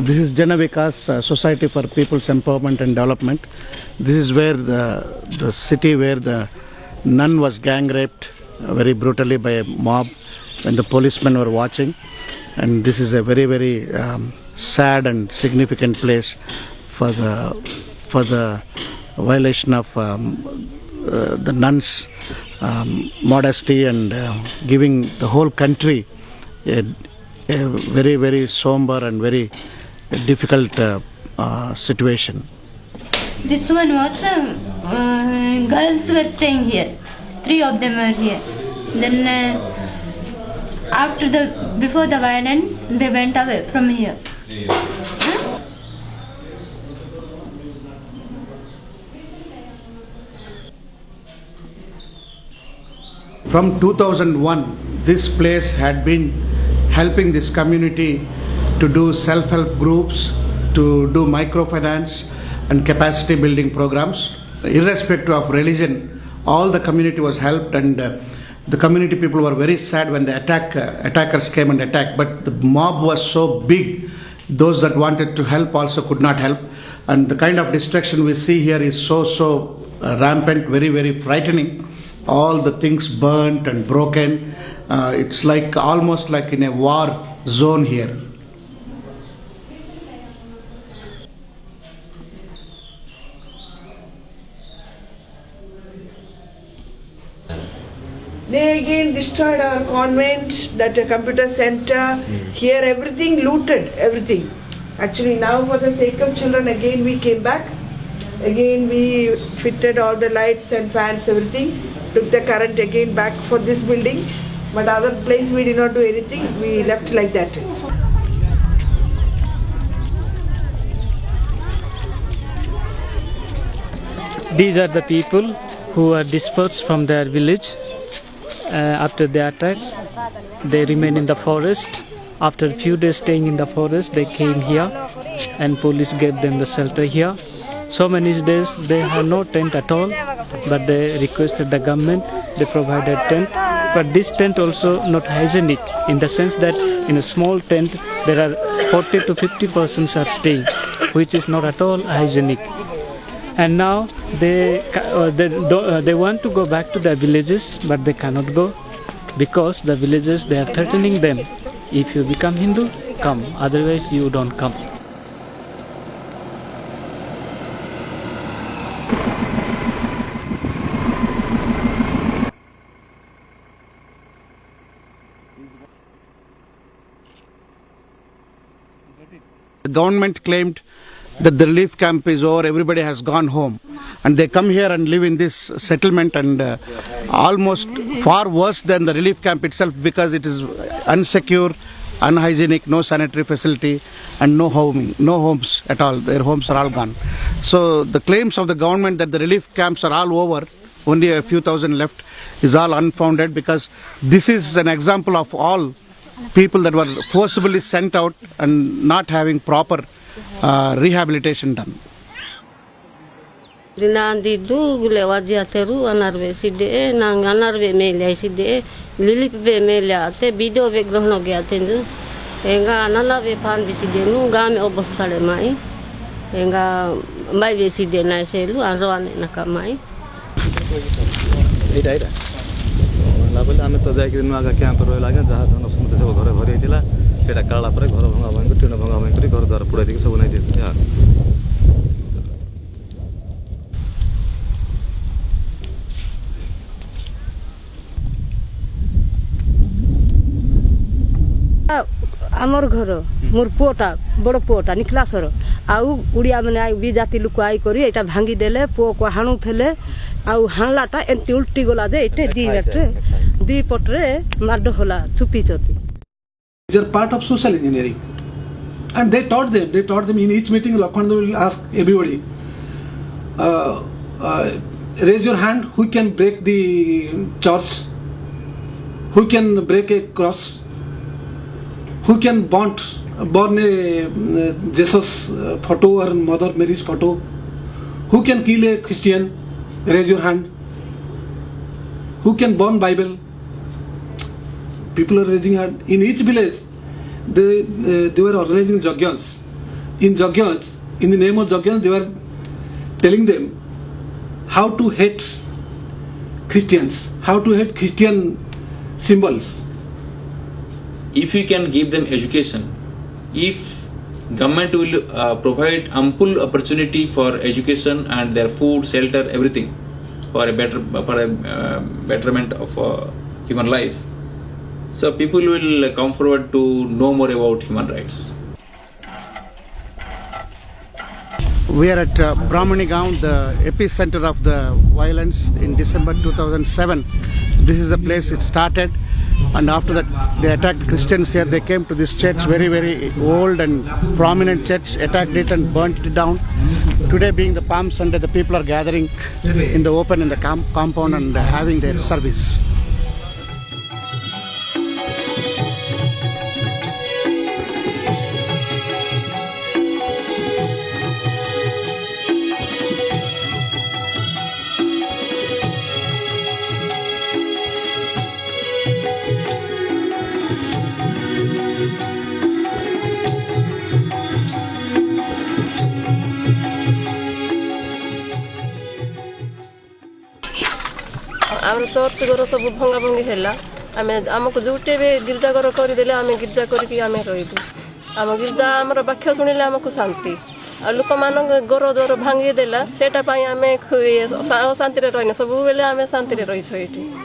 This is Jana Vikas, Society for People's Empowerment and Development. This is where the city where the nun was gang raped very brutally by a mob when the policemen were watching. And this is a very, very sad and significant place for the violation of the nuns' modesty and giving the whole country a very, very somber and very difficult situation. This one was girls were staying here. 3 of them were here. Then before the violence, they went away from here. From 2001, this place had been helping this community to do self-help groups, to do microfinance and capacity building programs. Irrespective of religion, all the community was helped, and the community people were very sad when the attackers came and attacked. But the mob was so big, those that wanted to help also could not help. And the kind of destruction we see here is so rampant, very, very frightening. All the things burnt and broken. It's like almost like in a war zone here. They again destroyed our convent, that computer center. Here everything looted, everything. Actually now for the sake of children again we came back. Again we fitted all the lights and fans, everything. Took the current again back for this building. But other place we did not do anything. We left like that. These are the people who are dispersed from their village. After the attack, they remain in the forest. After a few days staying in the forest, they came here and police gave them the shelter here. So many days they have no tent at all, but they requested the government, they provided tent. But this tent also not hygienic, in the sense that in a small tent there are 40 to 50 persons are staying, which is not at all hygienic. And now they want to go back to their villages, but they cannot go because the villages, they are threatening them. If you become Hindu, come, otherwise you don't come. The government claimed that the relief camp is over, everybody has gone home, and they come here and live in this settlement, and almost far worse than the relief camp itself, because it is unsecure, unhygienic, no sanitary facility and no homes at all. Their homes are all gone. So the claims of the government that the relief camps are all over, only a few thousand left, is all unfounded, because this is an example of all people that were forcibly sent out and not having proper rehabilitation done. Rinandi du lewat teru anarve side nang anarve melia side lilit ve melia te video ve grohno gya tenju enga ananave pan biside nu game obosthale mai enga mai ve side na selu anroane nakamai एटा लाबले आमे त जाके नु आगा camp रह लाग्या जहाँ जन समुद्र सब घर भरि दिला सेटा काला परे घर भंगा भंग टिन भंगा भंग करी घर द्वार पुरा दिके सब बनाइ दिस यार आमर घर मोर पुओटा बड़ पुओटा निखलासर आउ उड़िया माने आई बी जाति लोक आई करी एटा भांगी देले पुओ को हाणु थेले आउ हाणलाटा एंती उल्टी गला जे एटे दी पटरे मारड होला चुपी चती. They are part of social engineering, and they taught them in each meeting. Lakhanda will ask everybody, raise your hand who can break the church, who can break a cross, who can burn a Jesus photo or Mother Mary's photo, who can kill a Christian, raise your hand, who can burn Bible. People are raising hand. In each village, they were organizing jagyas. in Yajnas, in the name of Yajnas, they were telling them how to hate Christians, how to hate Christian symbols. If we can give them education, if government will provide ample opportunity for education and their food, shelter, everything for a betterment of human life, so people will come forward to know more about human rights. We are at Brahmani Gaon, the epicenter of the violence in December 2007. This is the place it started, and after that they attacked Christians here. They came to this church, very, very old and prominent church, attacked it and burnt it down. Today being the Palm Sunday, the people are gathering in the open in the compound and having their service. आम church घर सब भंगा भंगी है आमको जोटे भी गिरजाघर करदे आम गिरजा करके रही आम गिरजा आमर वाक्य शुणिले आमको शांति आ लोक मान घर द्वार भांगीदेला से अशांति रही सब बेले आम शांति रही।